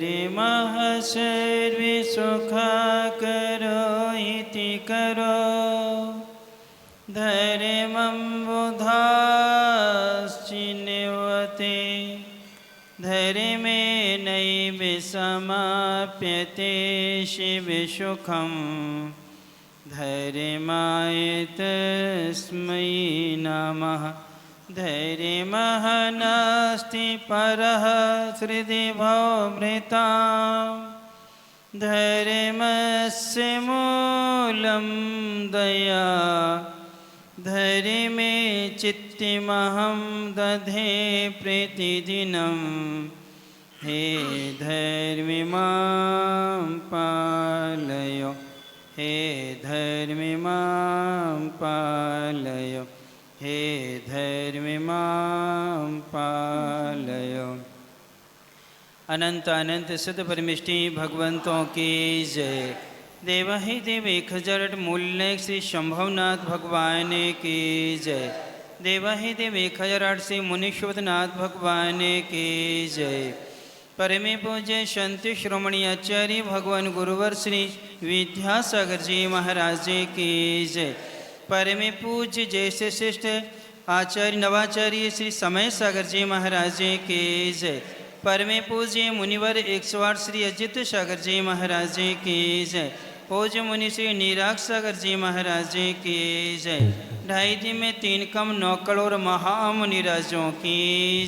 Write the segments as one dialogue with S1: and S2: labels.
S1: धैर्यमः सर्वे सुखाकरो इति करो धैर्यमं बुधाश्चिन्वते धैर्यमेनैव समाप्यते शिवसुखम् धैर्यमाय तस्मै नमः। धैर्यमः नास्ति परः हृदि भवभृतां धैर्यमस्य मूलं दया धैर्यमे चित्तमहं दधे प्रतिदिनं हे धैर्य मां पालय हे धैर्य मां पालय हे धैर्य मां पालय। अनंत अनंत सद परमिष्टि भगवंतों की जय। देवाहि देव 1008 मूल्य श्री शंभवनाथ भगवान की जय। देवाहि देव 1008 श्री मुनीश्वरनाथ भगवान की जय। परमे पूज्य संत श्रोमणी आचार्य भगवान गुरुवर श्री विद्यासागर जी महाराज जी की जय। परमे पूज्य जैसे श्रेष्ठ आचार्य नवाचार्य श्री समय सागर जी महाराज जी की जय। परमे पूज्य मुनिवर 108 श्री अजित सागर जी महाराज जी की जय। पूज्य मुनि श्री निराग सागर जी महाराज जी की जय। 2.5 दिन में 3 कम 9 करोड़ महामुनिराजों की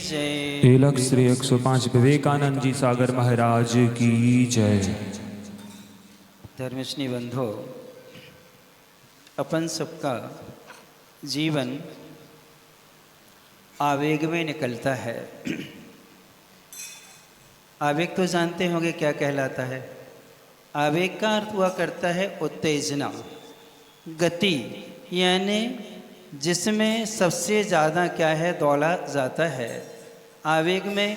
S1: जय।
S2: तिलक श्री 105 विवेकानंद जी सागर महाराज की जय।
S1: धर्मस्नी बंधो, अपन सबका जीवन आवेग में निकलता है। आवेग तो जानते होंगे क्या कहलाता है। आवेग का अर्थ हुआ करता है उत्तेजना, गति, यानी जिसमें सबसे ज़्यादा क्या है दौड़ा जाता है। आवेग में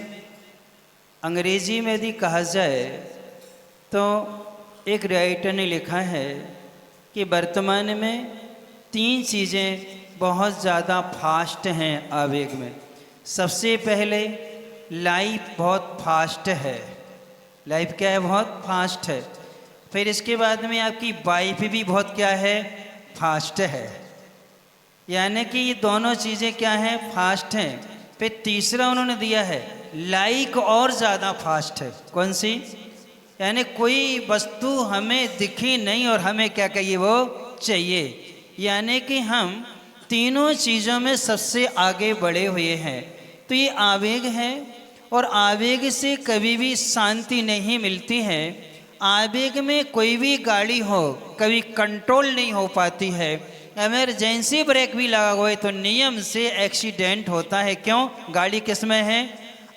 S1: अंग्रेजी में यदि कहा जाए तो एक राइटर ने लिखा है कि वर्तमान में 3 चीज़ें बहुत ज़्यादा फास्ट हैं आवेग में। सबसे पहले लाइफ बहुत फास्ट है। लाइफ क्या है? बहुत फास्ट है। फिर इसके बाद में आपकी वाइफ भी बहुत क्या है? फास्ट है। यानी कि ये दोनों चीज़ें क्या हैं? फास्ट हैं। फिर तीसरा उन्होंने दिया है लाइक और ज़्यादा फास्ट है। कौन सी? यानी कोई वस्तु हमें दिखी नहीं और हमें क्या कहिए वो चाहिए। यानी कि हम तीनों चीज़ों में सबसे आगे बढ़े हुए हैं। तो ये आवेग है और आवेग से कभी भी शांति नहीं मिलती है। आवेग में कोई भी गाड़ी हो कभी कंट्रोल नहीं हो पाती है। इमरजेंसी ब्रेक भी लगा हुआ है तो नियम से एक्सीडेंट होता है। क्यों? गाड़ी किस में है?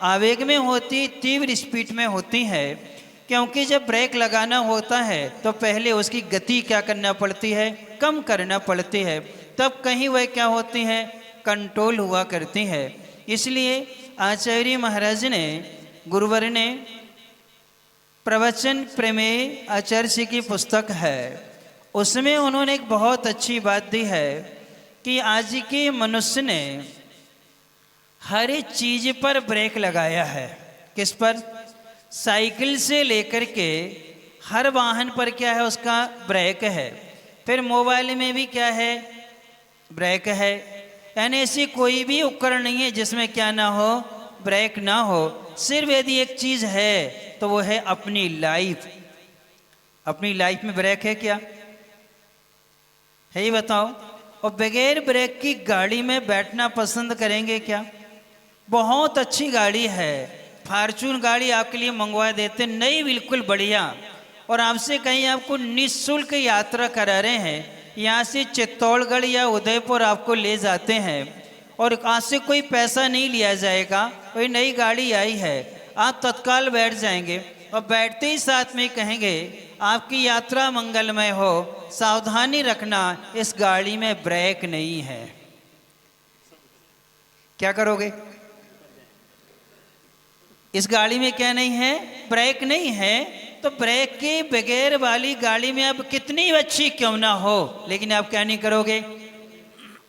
S1: आवेग में होती, तीव्र स्पीड में होती है। क्योंकि जब ब्रेक लगाना होता है तो पहले उसकी गति क्या करना पड़ती है? कम करना पड़ती है। तब कहीं वह क्या होती है? कंट्रोल हुआ करती है। इसलिए आचार्य महाराज ने, गुरुवर ने प्रवचन प्रमेय आचार्य जी की पुस्तक है, उसमें उन्होंने एक बहुत अच्छी बात दी है कि आज के मनुष्य ने हर चीज़ पर ब्रेक लगाया है। किस पर? साइकिल से लेकर के हर वाहन पर क्या है? उसका ब्रेक है। फिर मोबाइल में भी क्या है? ब्रेक है। यानी ऐसी कोई भी उपकरण नहीं है जिसमें क्या ना हो? ब्रेक ना हो। सिर्फ यदि एक चीज़ है तो वो है अपनी लाइफ। अपनी लाइफ में ब्रेक है क्या? है ही बताओ। और बगैर ब्रेक की गाड़ी में बैठना पसंद करेंगे क्या? बहुत अच्छी गाड़ी है, फॉर्च्यून गाड़ी आपके लिए मंगवा देते, नई बिल्कुल बढ़िया, और आपसे कहीं आपको निःशुल्क यात्रा करा रहे हैं। यहाँ से चित्तौड़गढ़ या उदयपुर आपको ले जाते हैं और आज से कोई पैसा नहीं लिया जाएगा। कोई नई गाड़ी आई है, आप तत्काल बैठ जाएंगे और बैठते ही साथ में कहेंगे आपकी यात्रा मंगलमय हो, सावधानी रखना इस गाड़ी में ब्रेक नहीं है। क्या करोगे? इस गाड़ी में क्या नहीं है? ब्रेक नहीं है। तो ब्रेक के बगैर वाली गाड़ी में आप कितनी अच्छी क्यों ना हो, लेकिन आप क्या नहीं करोगे?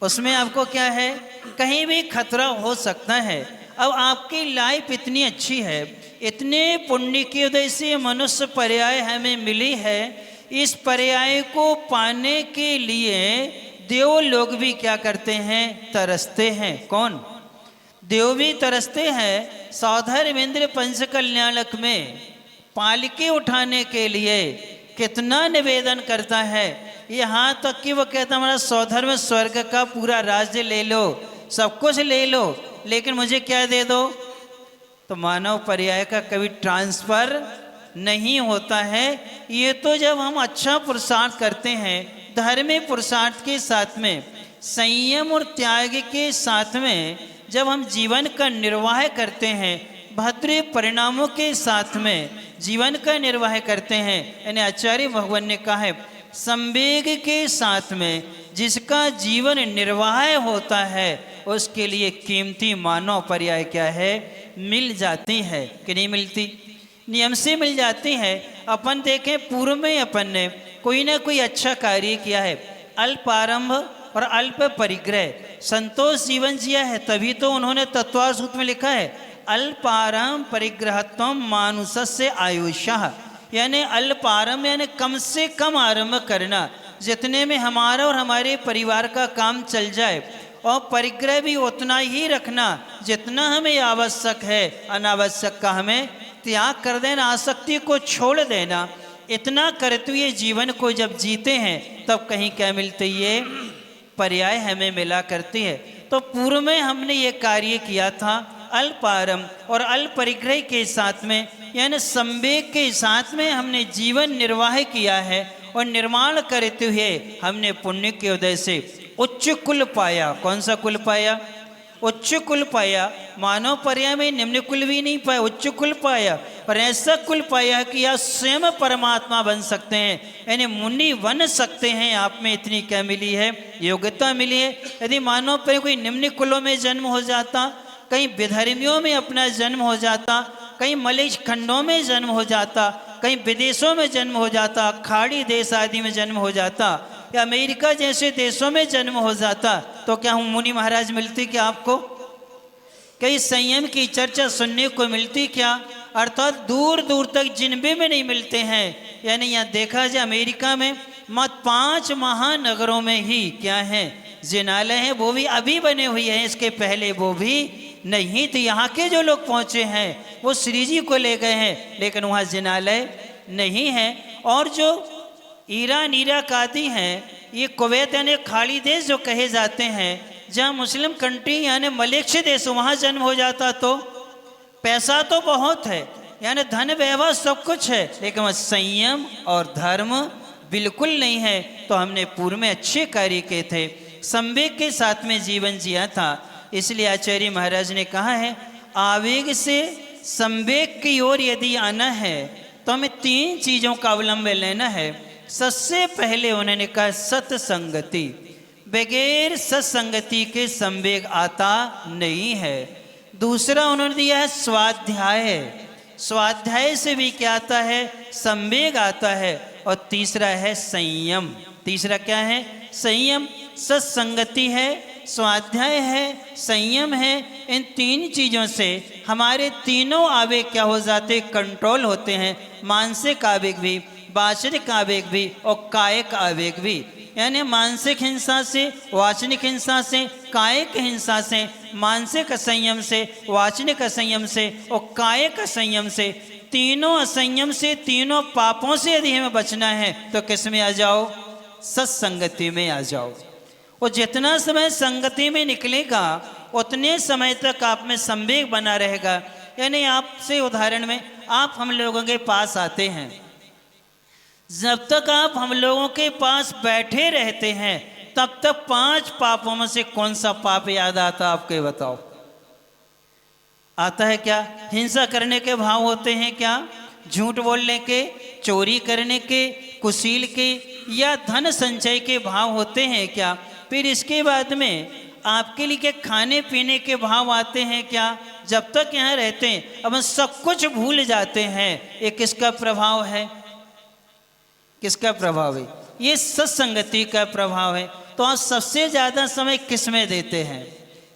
S1: उसमें आपको क्या है? कहीं भी खतरा हो सकता है। अब आपकी लाइफ इतनी अच्छी है इतने पुण्य के उदय से मनुष्य पर्याय हमें मिली है, इस पर्याय को पाने के लिए देव लोग भी क्या करते हैं, तरसते हैं। कौन? देव भी तरसते हैं। सौधर्मेंद्र पंच कल्याणक में पालकी उठाने के लिए कितना निवेदन करता है, यहाँ तक कि वो कहता हमारा सौधर्म स्वर्ग का पूरा राज्य ले लो, सब कुछ ले लो, लेकिन मुझे क्या दे दो। तो मानव पर्याय का कभी ट्रांसफर नहीं होता है। ये तो जब हम अच्छा पुरुषार्थ करते हैं, धर्मी पुरुषार्थ के साथ में, संयम और त्याग के साथ में जब हम जीवन का निर्वाह करते हैं, भद्र परिणामों के साथ में जीवन का निर्वाह करते हैं, यानी आचार्य भगवान ने कहा है संवेग के साथ में जिसका जीवन निर्वाह होता है उसके लिए कीमती मानव पर्याय क्या है, मिल जाती है कि नहीं मिलती, नियम से मिल जाती है। अपन देखें पूर्व में अपन ने कोई ना कोई अच्छा कार्य किया है, अल्प आरंभ और अल्प परिग्रह, संतोष जीवन जिया है, तभी तो उन्होंने तत्वार्थ सूत्र में लिखा है अल्पारंभ परिग्रहत्वम मानुषस्य आयुषः, यानी अल्पारंभ यानी कम से कम आरंभ करना, जितने में हमारा और हमारे परिवार का काम चल जाए, और परिग्रह भी उतना ही रखना जितना हमें आवश्यक है, अनावश्यक का हमें त्याग कर देना, आसक्ति को छोड़ देना। इतना करते हुए जीवन को जब जीते हैं तब कहीं क्या मिलती है, पर्याय हमें मिला करती है। तो पूर्व में हमने ये कार्य किया था अल्पारंभ और अल्प परिग्रह के साथ में, यानी संवेग के साथ में हमने जीवन निर्वाह किया है, और निर्माण करते हुए हमने पुण्य के उदय से उच्च कुल पाया। कौन सा कुल पाया? उच्च कुल पाया। मानव पर्याय में निम्न कुल भी नहीं पाया, उच्च कुल पाया, और ऐसा कुल पाया कि आप स्वयं परमात्मा बन सकते हैं, यानी मुनि बन सकते हैं। आप में इतनी क्या मिली है, योग्यता मिली है। यदि मानव पर कोई निम्न कुलों में जन्म हो जाता, कहीं विधर्मियों में अपना जन्म हो जाता, कहीं मलेच्छ खंडों में जन्म हो जाता, कहीं विदेशों में जन्म हो जाता, खाड़ी देश आदि में जन्म हो जाता, या अमेरिका जैसे देशों में जन्म हो जाता, तो क्या हम मुनि महाराज मिलती क्या आपको? कई संयम की चर्चा सुनने को मिलती क्या? अर्थात दूर दूर तक जिनबे में नहीं मिलते हैं। यानी यहाँ देखा जाए अमेरिका में मत 5 महानगरों में ही क्या है, जिनालय हैं, वो भी अभी बने हुए हैं, इसके पहले वो भी नहीं। तो यहाँ के जो लोग पहुँचे हैं वो श्री जी को ले गए हैं, लेकिन वहाँ जिनालय नहीं है। और जो ईरान इराक आदि हैं, ये कुवैत यानी खाड़ी देश जो कहे जाते हैं, जहाँ मुस्लिम कंट्री यानी मलेच्छ देश, वहाँ जन्म हो जाता तो पैसा तो बहुत है, यानी धन वैभव सब कुछ है, लेकिन वह संयम और धर्म बिल्कुल नहीं है। तो हमने पूर्व में अच्छे कार्य किए थे, संवेग के साथ में जीवन जिया था। इसलिए आचार्य महाराज ने कहा है आवेग से संवेग की ओर यदि आना है तो हमें 3 चीज़ों का अवलंबन लेना है। सबसे पहले उन्होंने कहा सत्संगति, बगैर सत्संगति के संवेग आता नहीं है। दूसरा उन्होंने दिया है स्वाध्याय, स्वाध्याय से भी क्या आता है, संवेग आता है। और तीसरा है संयम। तीसरा क्या है, संयम। सत्संगति है, स्वाध्याय है, संयम है। इन 3 चीज़ों से हमारे तीनों आवेग क्या हो जाते, कंट्रोल होते हैं। मानसिक आवेग भी, वाचनिक आवेग भी और कायिक आवेग भी। यानी मानसिक हिंसा से, वाचनिक हिंसा से, कायिक हिंसा से, मानसिक असंयम से, वाचनिक असंयम से और कायिक असंयम से, तीनों असंयम से, तीनों पापों से यदि हमें बचना है तो किस में आ जाओ, सत्संगति में आ जाओ। और जितना समय संगति में निकलेगा उतने समय तक आप में संवेग बना रहेगा। यानी आपसे उदाहरण में, आप हम लोगों के पास आते हैं, जब तक आप हम लोगों के पास बैठे रहते हैं तब तक 5 पापों में से कौन सा पाप याद आता आपको बताओ? आता है क्या? हिंसा करने के भाव होते हैं क्या? झूठ बोलने के, चोरी करने के, कुशील के या धन संचय के भाव होते हैं क्या? फिर इसके बाद में आपके लिए क्या खाने पीने के भाव आते हैं क्या? जब तक यहाँ रहते हैं अब हम सब कुछ भूल जाते हैं। ये किसका प्रभाव है? किसका प्रभाव है? ये सत्संगति का प्रभाव है। तो आप सबसे ज़्यादा समय किस में देते हैं?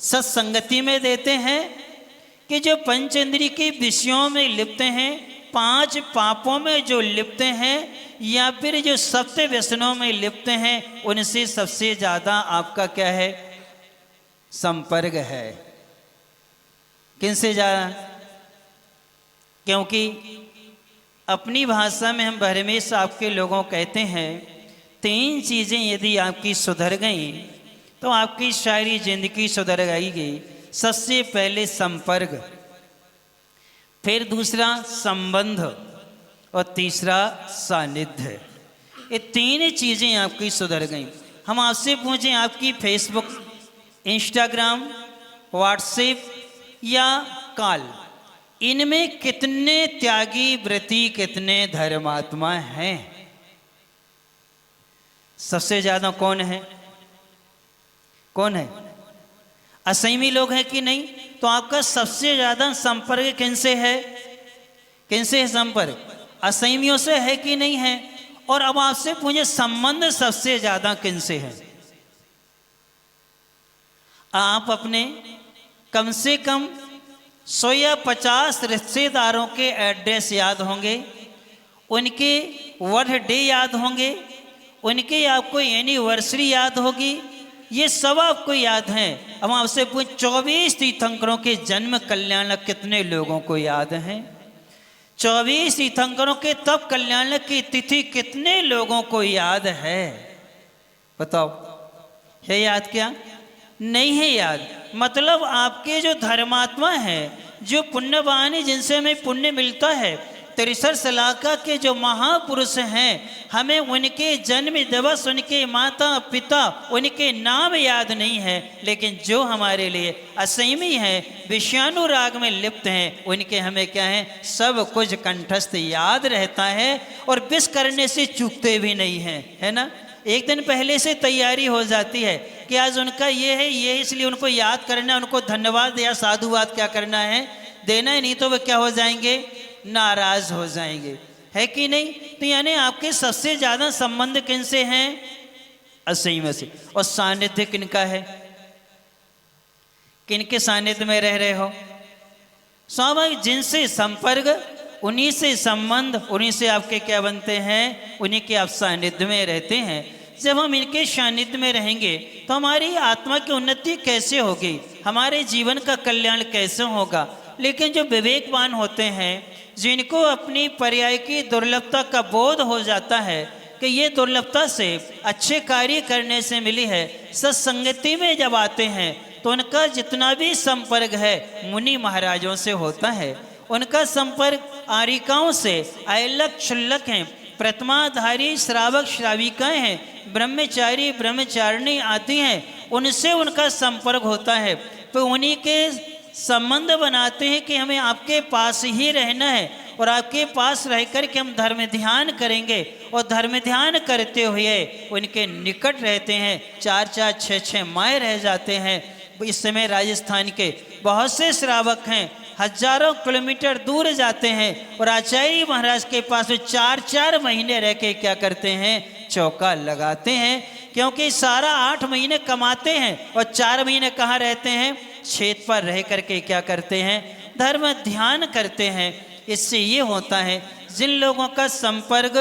S1: सत्संगति में देते हैं कि जो पंच इंद्रिय के विषयों में लिप्त हैं, 5 पापों में जो लिप्त हैं, या फिर जो सप्त व्यसनों में लिप्त हैं, उनसे सबसे ज़्यादा आपका क्या है? संपर्क है। किनसे ज़्यादा? क्योंकि अपनी भाषा में हम बहरमेश आपके लोगों कहते हैं 3 चीज़ें यदि आपकी सुधर गई तो आपकी सारी जिंदगी सुधर जाएगी। सबसे पहले संपर्क, फिर दूसरा संबंध, और तीसरा सानिध्य। ये 3 चीज़ें आपकी सुधर गई। हम आपसे पूछें, आपकी फेसबुक, इंस्टाग्राम, व्हाट्सएप या कॉल, इनमें कितने त्यागी व्रती, कितने धर्मात्मा हैं? सबसे ज़्यादा कौन है? कौन है? असंयमी लोग हैं कि नहीं? तो आपका सबसे ज़्यादा संपर्क किनसे है? किनसे है संपर्क? असंयमियों से है कि नहीं है? और अब आपसे पूछे, संबंध सबसे ज़्यादा किनसे है? आप अपने कम से कम 100 या 50 रिश्तेदारों के एड्रेस याद होंगे, उनके बर्थडे याद होंगे, उनके आपको एनिवर्सरी याद होगी, ये सब आपको याद हैं। अब आपसे पूछ, 24 तीर्थंकरों के जन्म कल्याण कितने लोगों को याद हैं? 24 तीर्थंकरों के तप कल्याण की तिथि कितने लोगों को याद है? बताओ, है याद? क्या नहीं है याद? मतलब आपके जो धर्मात्मा हैं, जो पुण्यवान, जिनसे हमें पुण्य मिलता है, 63 इलाका के जो महापुरुष हैं, हमें उनके जन्म दिवस, उनके माता पिता, उनके नाम याद नहीं है। लेकिन जो हमारे लिए असंयमी हैं, विषयानुराग में लिप्त हैं, उनके हमें क्या है? सब कुछ कंठस्थ याद रहता है और विश करने से चूकते भी नहीं हैं, है ना? एक दिन पहले से तैयारी हो जाती है कि आज उनका ये है, ये इसलिए उनको याद करना है, उनको धन्यवाद या साधुवाद क्या करना है? देना है, नहीं तो वे क्या हो जाएंगे? नाराज हो जाएंगे, है कि नहीं? तो यानी आपके सबसे ज़्यादा संबंध किनसे हैं? असंयम से। और सानिध्य किनका है? किनके सानिध्य में रह रहे हो? स्वाभाविक, जिनसे संपर्क, उन्हीं से संबंध, उन्हीं से आपके क्या बनते हैं? उन्हीं के आप सानिध्य में रहते हैं। जब हम इनके सानिध्य में रहेंगे तो हमारी आत्मा की उन्नति कैसे होगी? हमारे जीवन का कल्याण कैसे होगा? लेकिन जो विवेकवान होते हैं, जिनको अपनी पर्याय की दुर्लभता का बोध हो जाता है कि ये दुर्लभता से अच्छे कार्य करने से मिली है, सत्संगति में जब आते हैं तो उनका जितना भी संपर्क है मुनि महाराजों से होता है। उनका संपर्क आरिकाओं से, अयलक क्षुल्लक हैं, प्रथमाधारी श्रावक श्राविकाएं हैं, ब्रह्मचारी ब्रह्मचारिणी आती हैं, उनसे उनका संपर्क होता है। तो उन्हीं के संबंध बनाते हैं कि हमें आपके पास ही रहना है और आपके पास रह कर के हम धर्म ध्यान करेंगे, और धर्म ध्यान करते हुए उनके निकट रहते हैं। 4-4, 6-6 माह रह जाते हैं। इस समय राजस्थान के बहुत से श्रावक हैं, हजारों किलोमीटर दूर जाते हैं और आचार्य महाराज के पास 4-4 महीने रह के क्या करते हैं? चौका लगाते हैं। क्योंकि सारा 8 महीने कमाते हैं और 4 महीने कहाँ रहते हैं? क्षेत्र पर रह करके क्या करते हैं? धर्म ध्यान करते हैं। इससे ये होता है, जिन लोगों का संपर्क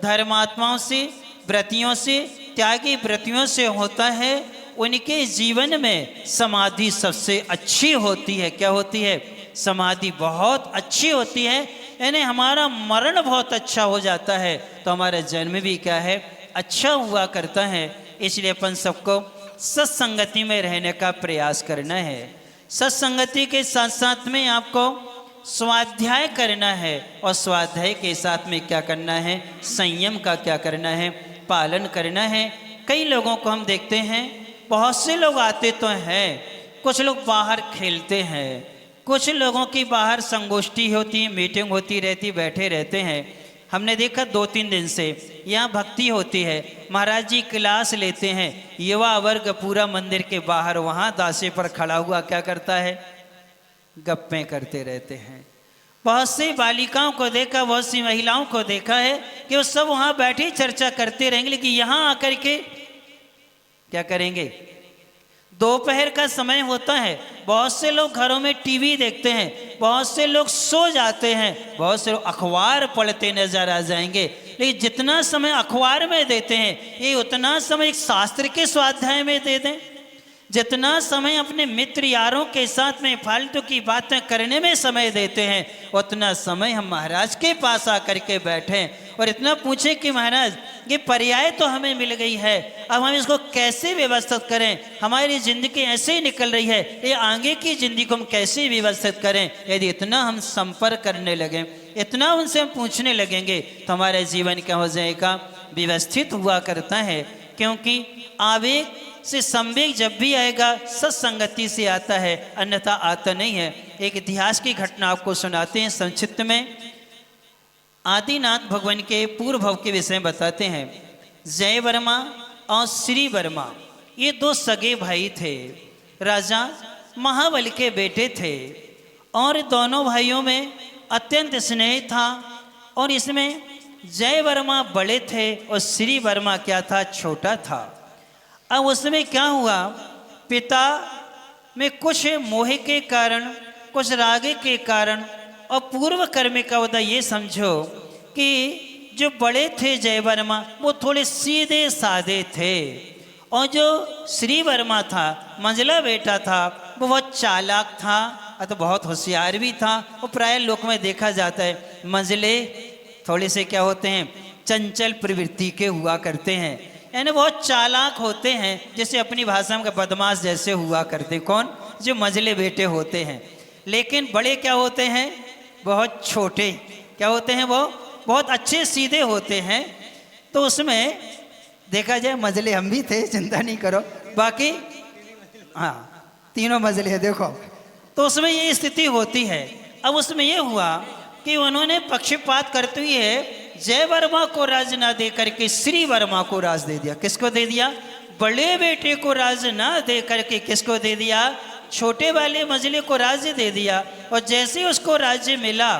S1: धर्मात्माओं से, व्रतियों से, त्यागी व्रतियों से होता है, उनके जीवन में समाधि सबसे अच्छी होती है। क्या होती है? समाधि बहुत अच्छी होती है। यानी हमारा मरण बहुत अच्छा हो जाता है तो हमारा जन्म भी क्या है? अच्छा हुआ करता है। इसलिए अपन सबको सत्संगति में रहने का प्रयास करना है। सत्संगति के साथ साथ में आपको स्वाध्याय करना है, और स्वाध्याय के साथ में क्या करना है? संयम का क्या करना है? पालन करना है। कई लोगों को हम देखते हैं, बहुत से लोग आते तो हैं, कुछ लोग बाहर खेलते हैं, कुछ लोगों की बाहर संगोष्ठी होती है, मीटिंग होती रहती, बैठे रहते हैं। हमने देखा 2-3 दिन से यहाँ भक्ति होती है, महाराज जी क्लास लेते हैं, युवा वर्ग पूरा मंदिर के बाहर वहाँ दासे पर खड़ा हुआ क्या करता है? गप्पें करते रहते हैं। बहुत सी बालिकाओं को देखा, बहुत सी महिलाओं को देखा है कि वो सब वहाँ बैठे चर्चा करते रहेंगे, लेकिन यहाँ आकर के क्या करेंगे? दोपहर का समय होता है, बहुत से लोग घरों में टीवी देखते हैं, बहुत से लोग सो जाते हैं, बहुत से लोग अखबार पढ़ते नजर आ जाएंगे। लेकिन जितना समय अखबार में देते हैं, ये उतना समय एक शास्त्र के स्वाध्याय में दे दें। जितना समय अपने मित्र यारों के साथ में फालतू की बातें करने में समय देते हैं, उतना समय हम महाराज के पास आकर के बैठें और इतना पूछें कि महाराज ये पर्याय तो हमें मिल गई है, अब हम इसको कैसे व्यवस्थित करें, हमारी ज़िंदगी ऐसे ही निकल रही है, ये आगे की ज़िंदगी को हम कैसे व्यवस्थित करें। यदि इतना हम संपर्क करने लगें, इतना उनसे हम पूछने लगेंगे, तो हमारा जीवन क्या हो जाएगा, व्यवस्थित हुआ करता है। क्योंकि आवेग से संवेग जब भी आएगा सत्संगति से आता है, अन्यथा आता नहीं है। एक इतिहास की घटना आपको सुनाते हैं संक्षिप्त में। आदिनाथ भगवान के पूर्व भव के विषय में बताते हैं। जय वर्मा और श्री वर्मा ये दो सगे भाई थे, राजा महाबली के बेटे थे, और दोनों भाइयों में अत्यंत स्नेह था। और इसमें जय वर्मा बड़े थे और श्री वर्मा क्या था, छोटा था। अब उसमें क्या हुआ, पिता में कुछ मोह के कारण, कुछ राग के कारण और पूर्व कर्म का होता, ये समझो कि जो बड़े थे जय वर्मा वो थोड़े सीधे साधे थे, और जो श्री वर्मा था मंझला बेटा था वो बहुत चालाक था, तो बहुत होशियार भी था। और प्राय लोक में देखा जाता है मंझले थोड़े से क्या होते हैं, चंचल प्रवृत्ति के हुआ करते हैं, यानी बहुत चालाक होते हैं, जैसे अपनी भाषा में बदमाश जैसे हुआ करते। कौन, जो मंझले बेटे होते हैं। लेकिन बड़े क्या होते हैं, बहुत छोटे क्या होते हैं, वो बहुत अच्छे सीधे होते हैं। तो उसमें देखा जाए मंझले हम भी थे, चिंता नहीं करो, बाकी हाँ तीनों मंझले हैं देखो। तो उसमें ये स्थिति होती है। अब उसमें ये हुआ कि उन्होंने पक्षपात करते हुए जय वर्मा को राज ना दे करके श्री वर्मा को राज दे दिया। किसको दे दिया, बड़े बेटे को राज ना दे करके किसको दे दिया, छोटे वाले मंझले को राज्य दे दिया। और जैसे उसको राज्य मिला,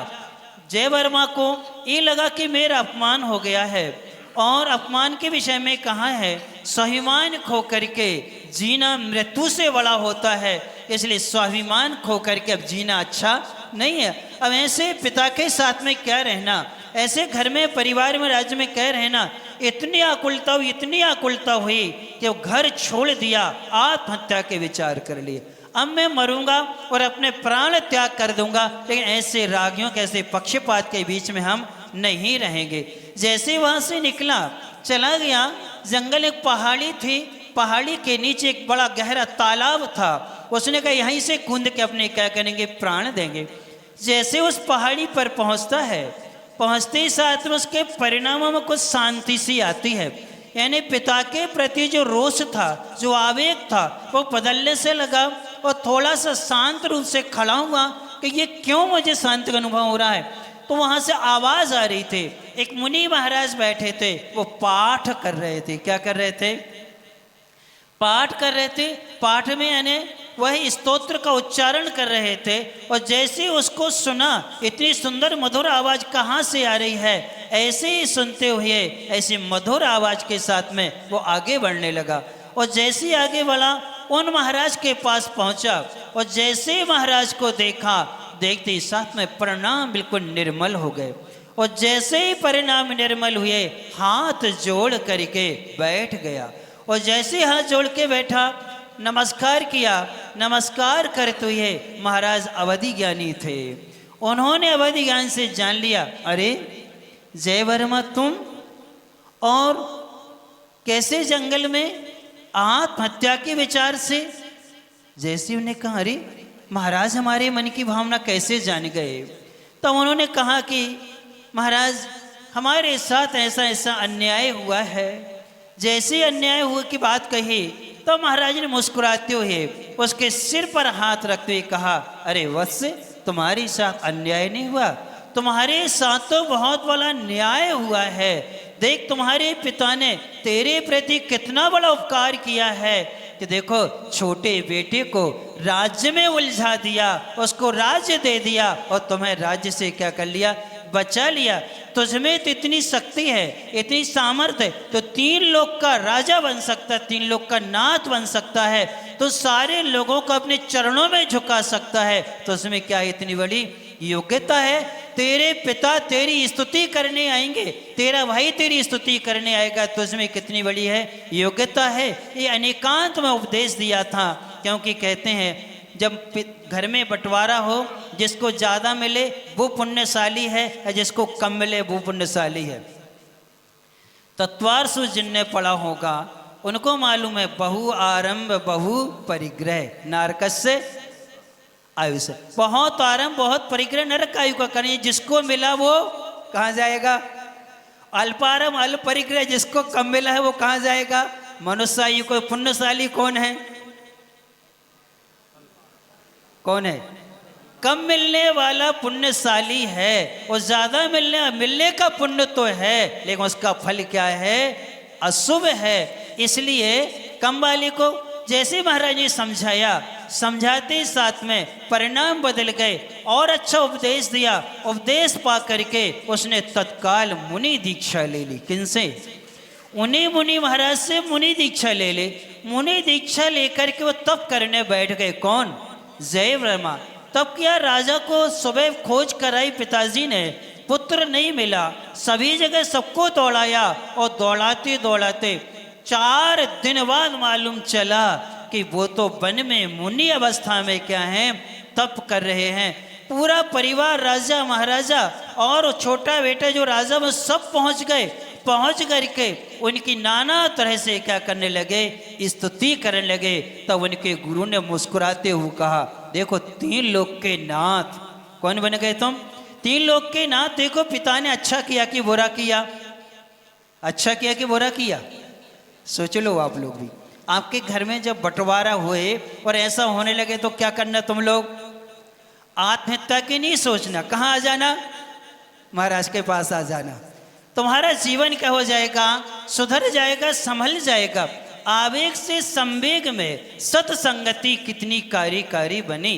S1: जय वर्मा को ये लगा कि मेरा अपमान हो गया है, और अपमान के विषय में कहा है, स्वाभिमान खो करके जीना मृत्यु से बड़ा होता है, इसलिए स्वाभिमान खो करके अब जीना अच्छा नहीं है। अब ऐसे पिता के साथ में क्या रहना, ऐसे घर में परिवार में राज्य में क्या रहना, इतनी आकुलता हुई कि वो घर छोड़ दिया, आत्महत्या के विचार कर लिए। अब मैं मरूंगा और अपने प्राण त्याग कर दूंगा, लेकिन ऐसे रागियों के ऐसे पक्षपात के बीच में हम नहीं रहेंगे। जैसे वहाँ से निकला, चला गया जंगल, एक पहाड़ी थी, पहाड़ी के नीचे एक बड़ा गहरा तालाब था। उसने कहा यहीं से कूद के अपने क्या करेंगे, प्राण देंगे। जैसे उस पहाड़ी पर पहुँचता है, पहुँचते ही साथ में उसके परिणामों में कुछ शांति सी आती है, यानी पिता के प्रति जो रोष था, जो आवेग था, वो बदलने से लगा और थोड़ा सा शांत रूप से खड़ा हुआ कि ये क्यों मुझे शांति का अनुभव हो रहा है। तो वहाँ से आवाज़ आ रही थी, एक मुनि महाराज बैठे थे, वो पाठ कर रहे थे। क्या कर रहे थे, पाठ कर रहे थे। पाठ में यानी वही स्तोत्र का उच्चारण कर रहे थे। और जैसे उसको सुना, इतनी सुंदर मधुर आवाज़ कहाँ से आ रही है, ऐसे ही सुनते हुए ऐसी मधुर आवाज़ के साथ में वो आगे बढ़ने लगा। और जैसे ही आगे बढ़ा, उन महाराज के पास पहुंचा, और जैसे ही महाराज को देखा, देखते ही साथ में परिणाम बिल्कुल निर्मल हो गए। और जैसे ही परिणाम निर्मल हुए, हाथ जोड़ करके बैठ गया। और जैसे हाथ जोड़ के बैठा, नमस्कार किया। नमस्कार करते हुए महाराज अवधि ज्ञानी थे। उन्होंने अवधि ज्ञान से जान लिया, अरे जय वर्मा तुम, और कैसे जंगल में आत्महत्या के विचार से। जैसे उन्हें कहा, अरे महाराज हमारे मन की भावना कैसे जान गए। तब उन्होंने कहा कि महाराज हमारे साथ ऐसा ऐसा अन्याय हुआ है। जैसे अन्याय हुआ की बात कही, तो महाराज ने मुस्कुराते हुए उसके सिर पर हाथ रखते हुए कहा, अरे वत्स तुम्हारे साथ अन्याय नहीं हुआ, तुम्हारे साथ तो बहुत बड़ा न्याय हुआ है। देख तुम्हारे पिता ने तेरे प्रति कितना बड़ा उपकार किया है कि देखो छोटे बेटे को राज्य में उलझा दिया, उसको राज्य दे दिया, और तुम्हें राज्य से क्या कर लिया, बचा लिया। तुझमें तो इतनी शक्ति है, इतनी सामर्थ्य है, तो 3 लोक का राजा बन सकता है, 3 लोक का नाथ बन सकता है। तो सारे लोगों को अपने चरणों में झुका सकता है, तो उसमें क्या इतनी बड़ी योग्यता है। तेरे पिता तेरी स्तुति करने आएंगे, तेरा भाई तेरी स्तुति करने आएगा, तो उसमें कितनी बड़ी है योग्यता है। ये अनेकांत में उपदेश दिया था, क्योंकि कहते हैं जब घर में बंटवारा हो, जिसको ज़्यादा मिले वो पुण्यशाली है, या जिसको कम मिले वो पुण्यशाली है। तत्वार्षु जिनने पढ़ा होगा उनको मालूम है, बहु आरंभ बहु परिग्रह नारकस्य आयु से। बहुत आरंभ बहुत परिग्रह नरक आयु का करें, जिसको मिला वो कहाँ जाएगा। अल्पारंभ अल्प परिग्रह, जिसको कम मिला है वो कहाँ जाएगा। मनुष्य आयु को पुण्यशाली कौन है, कौन है। कम मिलने वाला पुण्यशाली है, और ज्यादा मिलने का पुण्य तो है, लेकिन उसका फल क्या है, अशुभ है। इसलिए कम वाले को जैसे महाराज ने समझाया, समझाते साथ में परिणाम बदल गए और अच्छा उपदेश दिया। उपदेश पा करके उसने तत्काल मुनि दीक्षा ले ली। किनसे, उन्हीं मुनि महाराज से मुनि दीक्षा ले ले। मुनि दीक्षा लेकर के वो तप करने बैठ गए। कौन, जय ब्रह्मा। तब क्या, राजा को सुबह खोज कराई पिताजी ने, पुत्र नहीं मिला, सभी जगह सबको दौड़ाया, और दौड़ाते दौड़ाते 4 दिन बाद मालूम चला कि वो तो वन में मुनि अवस्था में क्या हैं, तप कर रहे हैं। पूरा परिवार, राजा महाराजा और छोटा बेटा जो राजा में, सब पहुंच गए। पहुंच करके उनकी नाना तरह से क्या करने लगे, स्तुति करने लगे। तब उनके गुरु ने मुस्कुराते हुए कहा, देखो 3 लोक के नाथ, कौन बन गए तुम, 3 लोक के नाथ। देखो पिता ने अच्छा किया कि बुरा किया, अच्छा किया कि बुरा किया। सोच लो आप लोग भी, आपके घर में जब बंटवारा हुए और ऐसा होने लगे तो क्या करना तुम लोग, आत्महत्या की नहीं सोचना, कहाँ आ जाना, महाराज के पास आ जाना। तुम्हारा जीवन क्या हो जाएगा, सुधर जाएगा, संभल जाएगा। आवेग से संवेग में सत्संगति कितनी कारी बनी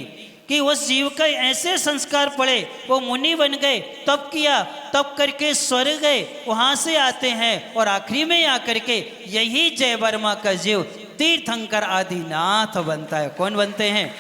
S1: कि उस जीव का ऐसे संस्कार पड़े, वो मुनि बन गए, तप किया, तप करके स्वर्ग गए, वहाँ से आते हैं और आखिरी में आकर के यही जय वर्मा का जीव तीर्थंकर आदिनाथ बनता है। कौन बनते हैं,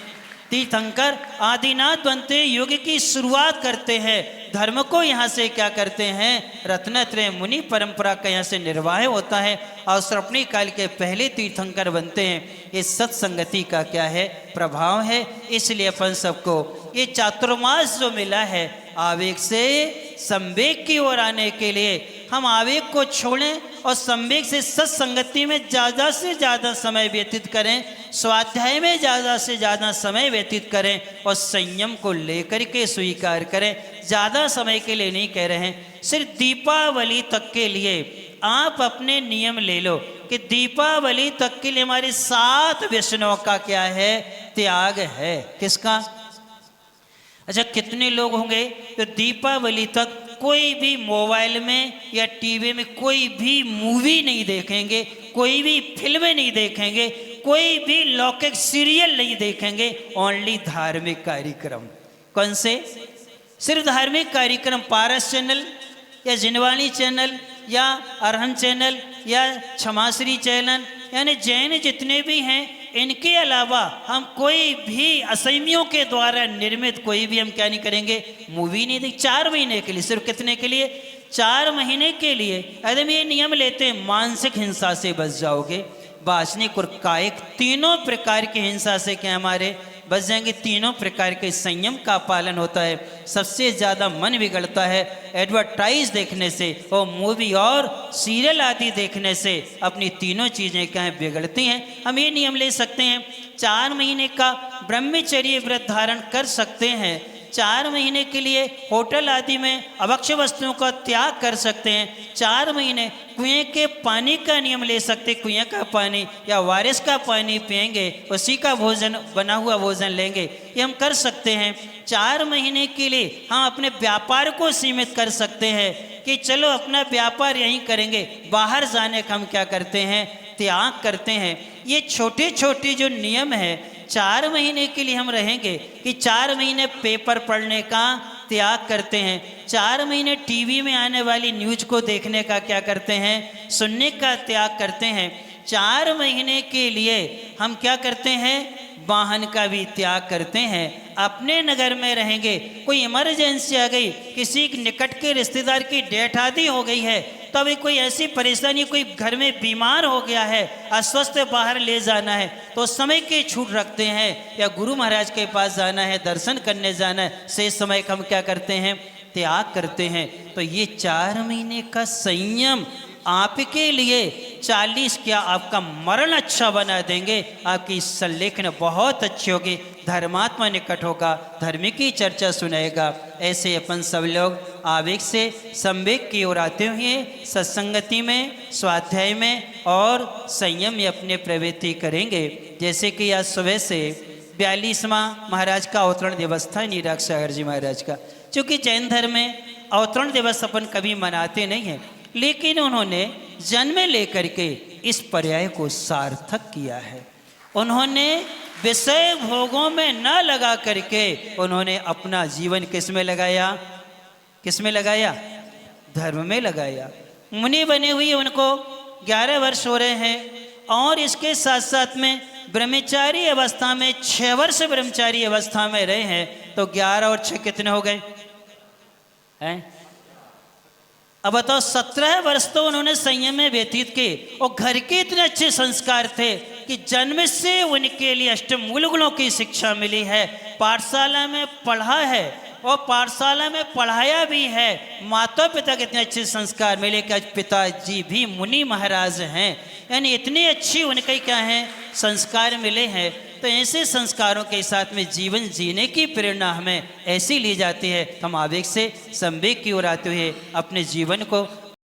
S1: तीर्थंकर आदिनाथ बनते हैं। युग की शुरुआत करते हैं, धर्म को यहाँ से क्या करते हैं, रत्नत्रय मुनि परंपरा का यहाँ से निर्वाह होता है, और श्रवणी काल के पहले तीर्थंकर बनते हैं। ये सत्संगति का क्या है, प्रभाव है। इसलिए अपन सबको ये चातुर्मास जो मिला है, आवेग से संवेग की ओर आने के लिए हम आवेग को छोड़ें और संवेग से सत्संगति में ज़्यादा से ज़्यादा समय व्यतीत करें, स्वाध्याय में ज़्यादा से ज़्यादा समय व्यतीत करें, और संयम को लेकर के स्वीकार करें। ज़्यादा समय के लिए नहीं कह रहे हैं, सिर्फ दीपावली तक के लिए आप अपने नियम ले लो कि दीपावली तक के लिए हमारे 7 व्यसनों का क्या है, त्याग है। किसका, अच्छा कितने लोग होंगे तो दीपावली तक कोई भी मोबाइल में या टीवी में कोई भी मूवी नहीं देखेंगे, कोई भी फिल्में नहीं देखेंगे, कोई भी लौकिक सीरियल नहीं देखेंगे, ओनली धार्मिक कार्यक्रम। कौन से, सिर्फ धार्मिक कार्यक्रम। पारस चैनल या जिनवाणी चैनल या अरहन चैनल या क्षमाश्री चैनल, यानी जैन जितने भी हैं, इनके अलावा हम कोई भी असमियों के द्वारा निर्मित कोई भी हम क्या नहीं करेंगे, मूवी नहीं देख। 4 महीने के लिए, सिर्फ कितने के लिए, 4 महीने के लिए। अरे हम ये नियम लेते हैं, मानसिक हिंसा से बच जाओगे, वासनिक और कायिक तीनों प्रकार की हिंसा से क्या हमारे बच जाएंगे। तीनों प्रकार के संयम का पालन होता है। सबसे ज़्यादा मन बिगड़ता है एडवर्टाइज देखने से और मूवी और सीरियल आदि देखने से। अपनी तीनों चीज़ें क्या हैं, बिगड़ती हैं। हम ये नियम ले सकते हैं, 4 महीने का ब्रह्मचर्य व्रत धारण कर सकते हैं। 4 महीने के लिए होटल आदि में अभक्ष्य वस्तुओं का त्याग कर सकते हैं। 4 महीने कुएं के पानी का नियम ले सकते, कुएं का पानी या वारिस का पानी पिएंगे, उसी का भोजन, बना हुआ भोजन लेंगे, ये हम कर सकते हैं। 4 महीने के लिए हम अपने व्यापार को सीमित कर सकते हैं कि चलो अपना व्यापार यहीं करेंगे, बाहर जाने का हम क्या करते हैं, त्याग करते हैं। ये छोटे छोटे जो नियम है 4 महीने के लिए हम रहेंगे कि 4 महीने पेपर पढ़ने का त्याग करते हैं, 4 महीने टीवी में आने वाली न्यूज को देखने का क्या करते हैं, सुनने का त्याग करते हैं, 4 महीने के लिए हम क्या करते हैं, वाहन का भी त्याग करते हैं, अपने नगर में रहेंगे। कोई इमरजेंसी आ गई, किसी निकट के रिश्तेदार की डेथ आदि हो गई है, तो अभी कोई ऐसी परेशानी, कोई घर में बीमार हो गया है, अस्वस्थ बाहर ले जाना है, तो उस समय की छूट रखते हैं, या गुरु महाराज के पास जाना है, दर्शन करने जाना है, से समय का हम क्या करते हैं, त्याग करते हैं। तो ये 4 महीने का संयम आपके लिए 40 क्या आपका मरण अच्छा बना देंगे। आपकी संलेखन बहुत अच्छी होगी, धर्मात्मा निकट होगा, धर्म की चर्चा सुनाएगा। ऐसे अपन सब लोग आवेग से संवेग की ओर आते हुए सत्संगति में, स्वाध्याय में और संयम में अपने प्रवृत्ति करेंगे। जैसे कि आज सुबह से 42वां महाराज का अवतरण दिवस था, निराग सागर जी महाराज का। चूँकि जैन धर्म में अवतरण दिवस अपन कभी मनाते नहीं हैं, लेकिन उन्होंने जन्म लेकर के इस पर्याय को सार्थक किया है। उन्होंने विषय भोगों में न लगा करके उन्होंने अपना जीवन किस में लगाया, किस में लगाया, धर्म में लगाया। मुनि बने हुए उनको 11 वर्ष हो रहे हैं, और इसके साथ साथ में ब्रह्मचारी अवस्था में 6 वर्ष ब्रह्मचारी अवस्था में रहे हैं। तो 11 और 6 कितने हो गए हैं? अब बताओ, 17 वर्ष तो उन्होंने संयम में व्यतीत किए, और घर के इतने अच्छे संस्कार थे कि जन्म से उनके लिए अष्टमूल गुणों की शिक्षा मिली है। पाठशाला में पढ़ा है और पाठशाला में पढ़ाया भी है। माता पिता के इतने अच्छे संस्कार मिले कि आज पिताजी भी मुनि महाराज हैं, यानी इतनी अच्छी उनके क्या हैं, संस्कार मिले हैं। तो ऐसे संस्कारों के साथ में जीवन जीने की प्रेरणा हमें ऐसी ली जाती है। हम आवेग से संवेग की ओर आते हुए अपने जीवन को